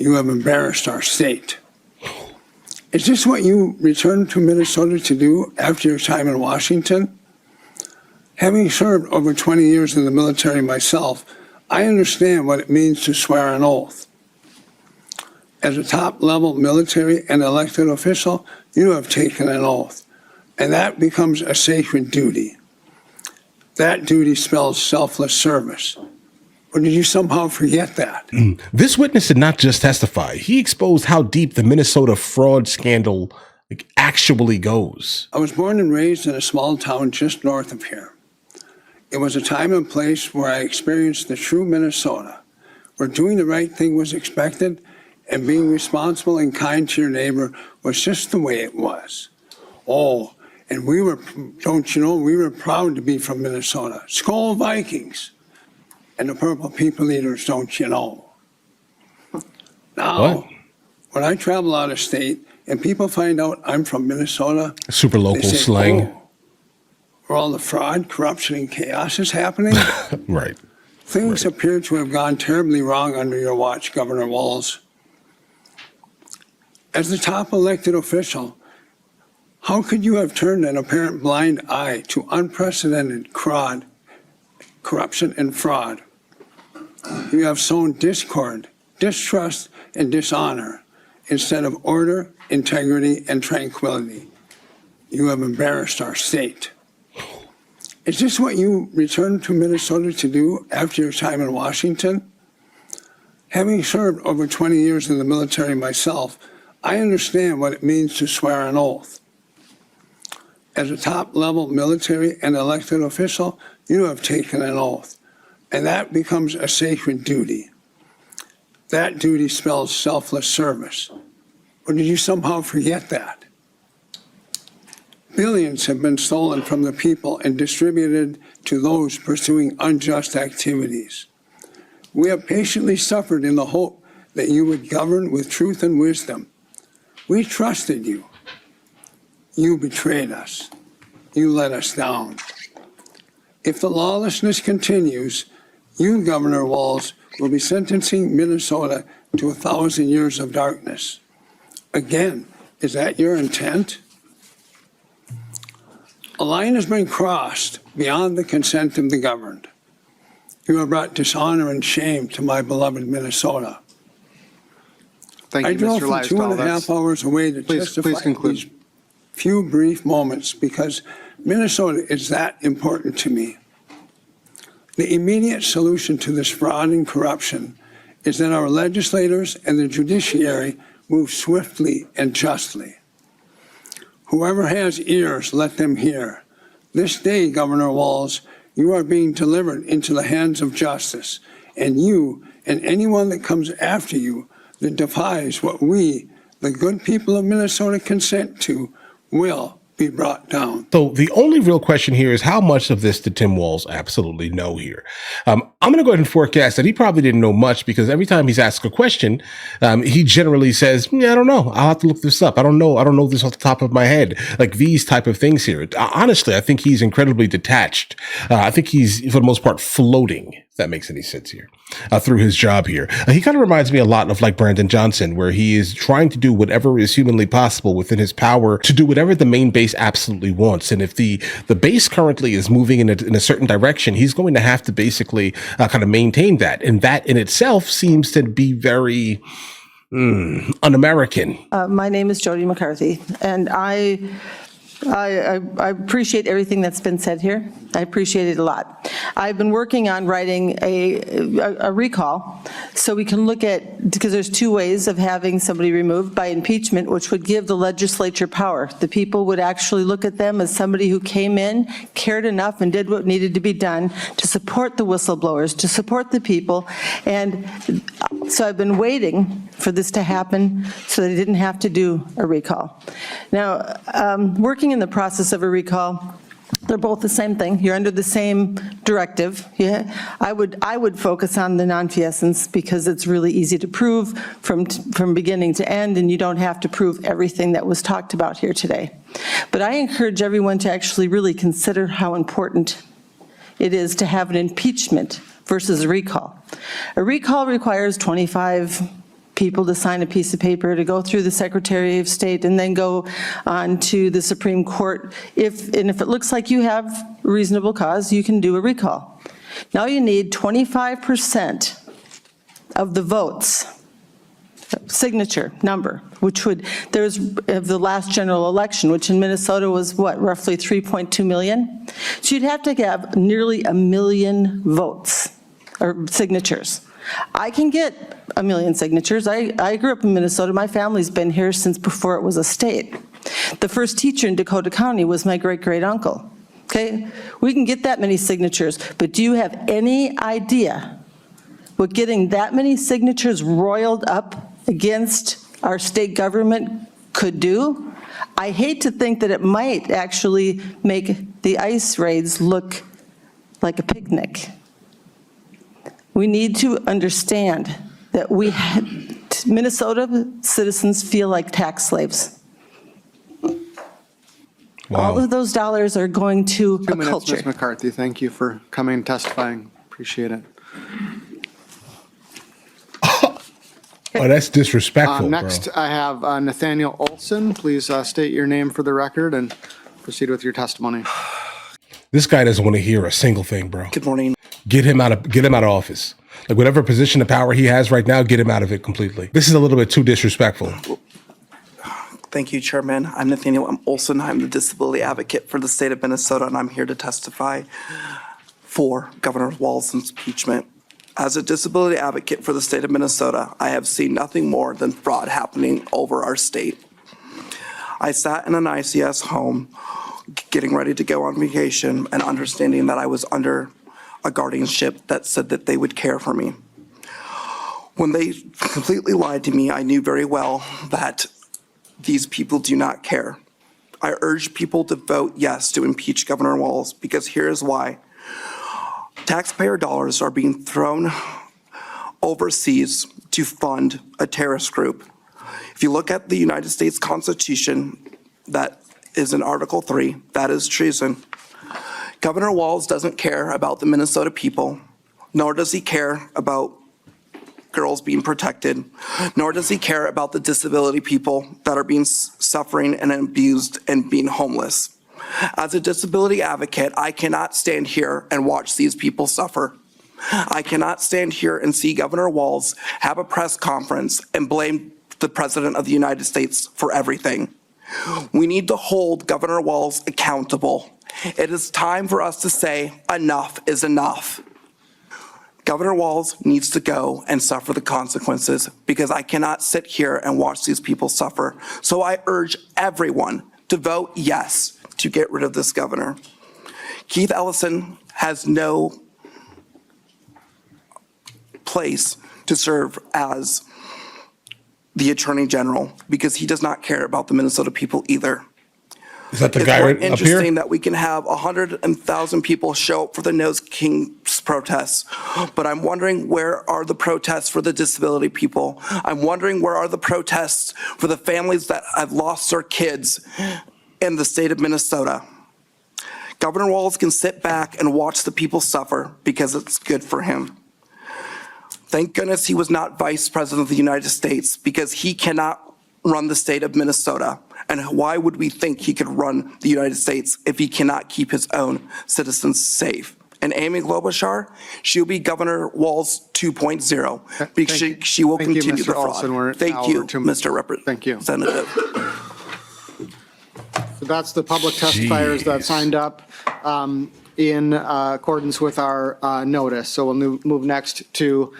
You have embarrassed our state. Is this what you returned to Minnesota to do after your time in Washington? Having served over 20 years in the military myself, I understand what it means to swear an oath. As a top-level military and elected official, you have taken an oath, and that becomes a sacred duty. That duty spells selfless service. Or did you somehow forget that? This witness did not just testify. He exposed how deep the Minnesota fraud scandal actually goes. I was born and raised in a small town just north of here. It was a time and place where I experienced the true Minnesota, where doing the right thing was expected and being responsible and kind to your neighbor was just the way it was. Oh, and we were proud to be from Minnesota. Skol Vikings. And the Purple People Eaters, don't you know? Now, when I travel out of state and people find out I'm from Minnesota, super local slang. Oh, where all the fraud, corruption, and chaos is happening. Right. Things appear to have gone terribly wrong under your watch, Governor Walz. As the top elected official, how could you have turned an apparent blind eye to unprecedented corruption, and fraud? You have sown discord, distrust, and dishonor instead of order, integrity, and tranquility. You have embarrassed our state. Is this what you returned to Minnesota to do after your time in Washington? Having served over 20 years in the military myself, I understand what it means to swear an oath. As a top-level military and elected official, you have taken an oath, and that becomes a sacred duty. That duty spells selfless service. Or did you somehow forget that? Billions have been stolen from the people and distributed to those pursuing unjust activities. We have patiently suffered in the hope that you would govern with truth and wisdom. We trusted you. You betrayed us. You let us down. If the lawlessness continues, you, Governor Walz, will be sentencing Minnesota to 1,000 years of darkness. Again, is that your intent? A line has been crossed beyond the consent of the governed. You have brought dishonor and shame to my beloved Minnesota. Thank you, I drove Mr. from Lifestyle. 2.5 hours away to testify in these few brief moments because Minnesota is that important to me. The immediate solution to this fraud and corruption is that our legislators and the judiciary move swiftly and justly. Whoever has ears, let them hear. This day, Governor Walz, you are being delivered into the hands of justice, and you and anyone that comes after you that defies what we, the good people of Minnesota, consent to, will be brought down. So the only real question here is how much of this did Tim Walz absolutely know here? I'm going to go ahead and forecast that he probably didn't know much because every time he's asked a question, he generally says, yeah, I don't know. I'll have to look this up. I don't know. I don't know this off the top of my head. Like these type of things here. Honestly, I think he's incredibly detached. I think he's, for the most part, floating, if that makes any sense here, through his job here. He kind of reminds me a lot of like Brandon Johnson, where he is trying to do whatever is humanly possible within his power to do whatever the main base absolutely wants. And if the base currently is moving in a certain direction, he's going to have to basically kind of maintain that. And that in itself seems to be very un-American. My name is Jody McCarthy, and I appreciate everything that's been said here. I appreciate it a lot. I've been working on writing a recall so we can look at, because there's two ways of having somebody removed: by impeachment, which would give the legislature power. The people would actually look at them as somebody who came in, cared enough, and did what needed to be done to support the whistleblowers, to support the people. And so I've been waiting for this to happen so they didn't have to do a recall. Now, working in the process of a recall, they're both the same thing. You're under the same directive. Yeah, I would focus on the nonfeasance because it's really easy to prove from beginning to end, and you don't have to prove everything that was talked about here today. But I encourage everyone to actually really consider how important it is to have an impeachment versus a recall. A recall requires 25 people to sign a piece of paper, to go through the Secretary of State, and then go on to the Supreme Court. If it looks like you have reasonable cause, you can do a recall. Now you need 25% of the votes, signature number, which would, there's, of the last general election, which in Minnesota was what, roughly 3.2 million? So you'd have to have nearly 1 million votes, or signatures. I can get 1 million signatures. I grew up in Minnesota. My family's been here since before it was a state. The first teacher in Dakota County was my great-great-uncle. Okay? We can get that many signatures, but do you have any idea what getting that many signatures roiled up against our state government could do? I hate to think that it might actually make the ICE raids look like a picnic. We need to understand that Minnesota citizens feel like tax slaves. Wow. All of those dollars are going to 2 a minutes, culture. Ms. McCarthy. Thank you for coming and testifying. Appreciate it. Oh, that's disrespectful, Next, bro. I have Nathaniel Olson. Please state your name for the record and proceed with your testimony. This guy doesn't want to hear a single thing, bro. Good morning. Get him out of office. Like whatever position of power he has right now, get him out of it completely. This is a little bit too disrespectful. Thank you, Chairman. I'm Nathaniel M. Olson. I'm the disability advocate for the state of Minnesota, and I'm here to testify for Governor Walz's impeachment. As a disability advocate for the state of Minnesota, I have seen nothing more than fraud happening over our state. I sat in an ICS home getting ready to go on vacation and understanding that I was under a guardianship that said that they would care for me. When they completely lied to me, I knew very well that these people do not care. I urge people to vote yes to impeach Governor Walz because here is why. Taxpayer dollars are being thrown overseas to fund a terrorist group. If you look at the United States Constitution, that is in Article 3, that is treason. Governor Walz doesn't care about the Minnesota people, nor does he care about girls being protected, nor does he care about the disability people that are being suffering and abused and being homeless. As a disability advocate, I cannot stand here and watch these people suffer. I cannot stand here and see Governor Walz have a press conference and blame the President of the United States for everything. We need to hold Governor Walz accountable. It is time for us to say enough is enough. Governor Walz needs to go and suffer the consequences because I cannot sit here and watch these people suffer. So I urge everyone to vote yes to get rid of this governor. Keith Ellison has no place to serve as the Attorney General because he does not care about the Minnesota people either. Is that the It's guy more right up here? interesting that we can have 100,000 people show up for the Nose Kings protests, but I'm wondering where are the protests for the disability people? I'm wondering where are the protests for the families that have lost their kids in the state of Minnesota? Governor Walz can sit back and watch the people suffer because it's good for him. Thank goodness he was not Vice President of the United States because he cannot run the state of Minnesota. And why would we think he could run the United States if he cannot keep his own citizens safe? And Amy Klobuchar, she'll be Governor Walz 2.0 because she will Thank you, continue the Mr. Olson. We're fraud. Thank now you, over to- Mr. Representative. So that's the public testifiers that signed up in accordance with our notice. So we'll move next to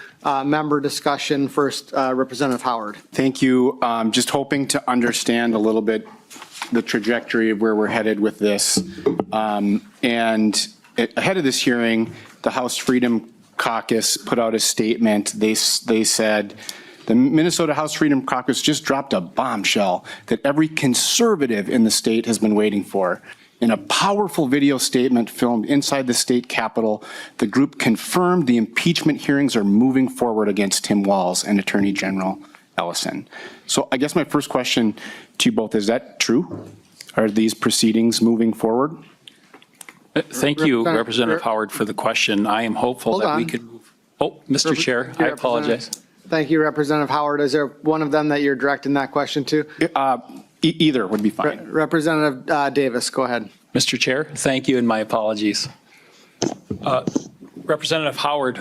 member discussion. First, Representative Howard. Thank you. Just hoping to understand a little bit the trajectory of where we're headed with this. And ahead of this hearing, the House Freedom Caucus put out a statement. They said, the Minnesota House Freedom Caucus just dropped a bombshell that every conservative in the state has been waiting for. In a powerful video statement filmed inside the state capitol, the group confirmed the impeachment hearings are moving forward against Tim Walz and Attorney General Ellison. So I guess my first question to you both, is that true? Are these proceedings moving forward? Thank you, Representative Howard, for the question. I am hopeful that we could move. Oh, Mr. Chair, I apologize. Thank you, Representative Howard. Is there one of them that you're directing that question to? Either would be fine. Representative Davis, go ahead. Mr. Chair, thank you and my apologies. Representative Howard,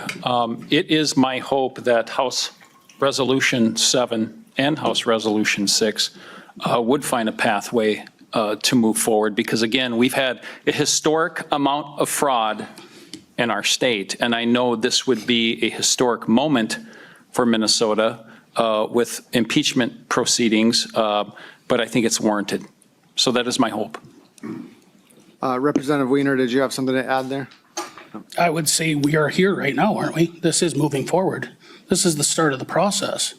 it is my hope that House Resolution 7 and House Resolution 6 would find a pathway to move forward, because again, we've had a historic amount of fraud in our state, and I know this would be a historic moment for Minnesota with impeachment proceedings, but I think it's warranted. So that is my hope. Representative Wiener, did you have something to add there? I would say we are here right now, aren't we? This is moving forward. This is the start of the process.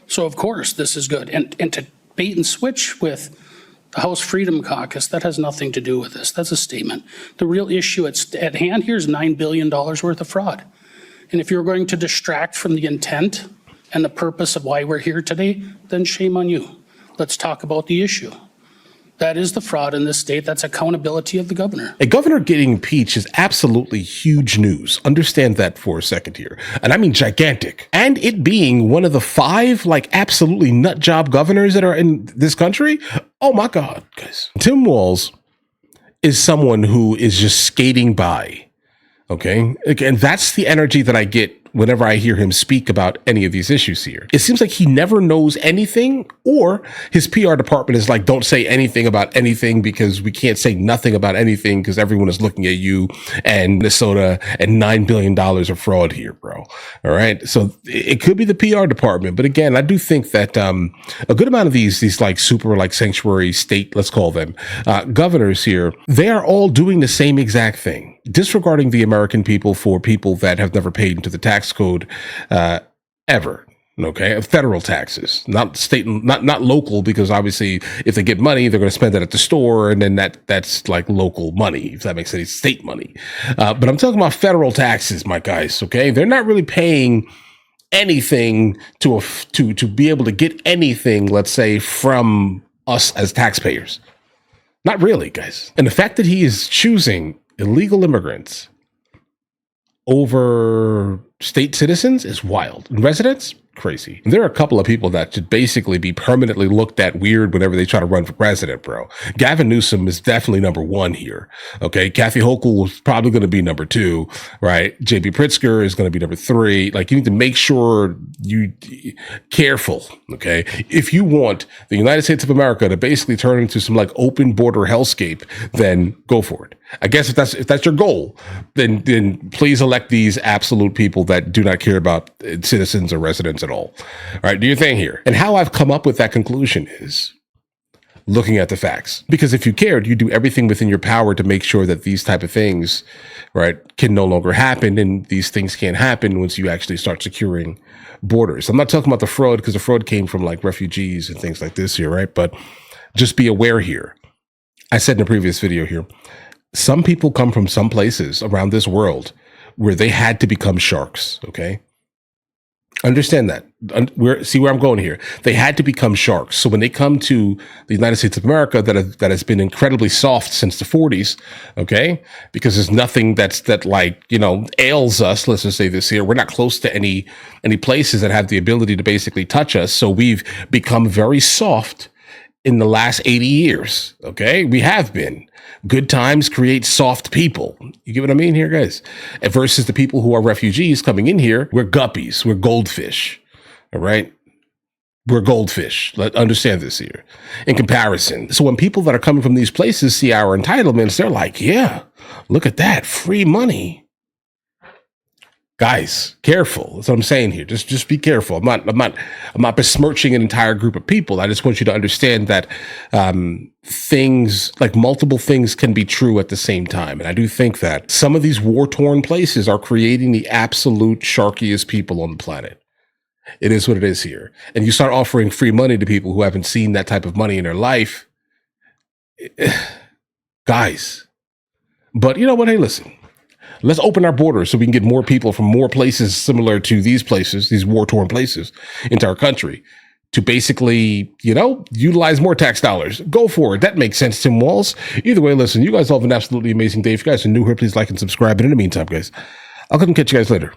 So of course, this is good. And to bait and switch with the House Freedom Caucus, that has nothing to do with this. That's a statement. The real issue at hand here is $9 billion worth of fraud. And if you're going to distract from the intent and the purpose of why we're here today, then shame on you. Let's talk about the issue. That is the fraud in this state. That's accountability of the governor. A governor getting impeached is absolutely huge news. Understand that for a second here. And I mean gigantic. And it being one of the 5 absolutely nut job governors that are in this country. Oh my God, guys. Tim Walz is someone who is just skating by. Okay. Again, that's the energy that I get whenever I hear him speak about any of these issues here. It seems like he never knows anything, or his PR department is like, don't say anything about anything because we can't say nothing about anything because everyone is looking at you and Minnesota and $9 billion of fraud here, bro. All right. So it could be the PR department. But again, I do think that a good amount of these super sanctuary state, let's call them, governors here, they are all doing the same exact thing. Disregarding the American people for people that have never paid into the tax code ever. Okay, federal taxes, not state, not local, because obviously if they get money, they're going to spend it at the store, and then that's like local money, if that makes any state money. But I'm talking about federal taxes, my guys. Okay, they're not really paying anything to be able to get anything, let's say, from us as taxpayers. Not really, guys. And the fact that he is choosing illegal immigrants over state citizens is wild. And residents, crazy. And there are a couple of people that should basically be permanently looked at weird whenever they try to run for president, bro. Gavin Newsom is definitely number 1 here. Okay. Kathy Hochul is probably going to be number 2, right? JB Pritzker is going to be number 3. You need to make sure you careful. Okay. If you want the United States of America to basically turn into some open border hellscape, then go for it. I guess if that's your goal, then please elect these absolute people that do not care about citizens or residents at all. All right, do your thing here. And how I've come up with that conclusion is looking at the facts. Because if you cared, you do everything within your power to make sure that these type of things, right, can no longer happen, and these things can't happen once you actually start securing borders. I'm not talking about the fraud, because the fraud came from refugees and things like this here, right? But just be aware here. I said in a previous video here, some people come from some places around this world where they had to become sharks, okay? Understand that. See where I'm going here. They had to become sharks. So when they come to the United States of America that has been incredibly soft since the 40s, okay? Because there's nothing that ails us, let's just say this here. We're not close to any places that have the ability to basically touch us. So we've become very soft in the last 80 years, okay? We have been. Good times create soft people. You get what I mean here, guys? And versus the people who are refugees coming in here, we're guppies, we're goldfish, all right? We're goldfish. Understand this here in comparison. So when people that are coming from these places see our entitlements, they're like, yeah, look at that, free money. Guys, careful. That's what I'm saying here. Just be careful. I'm not besmirching an entire group of people. I just want you to understand that things, multiple things, can be true at the same time. And I do think that some of these war-torn places are creating the absolute sharkiest people on the planet. It is what it is here. And you start offering free money to people who haven't seen that type of money in their life. Guys. But you know what? Hey, listen. Let's open our borders so we can get more people from more places similar to these places, these war-torn places, into our country to basically, utilize more tax dollars. Go for it. That makes sense, Tim Walz. Either way, listen, you guys all have an absolutely amazing day. If you guys are new here, please like and subscribe. And in the meantime, guys, I'll come catch you guys later.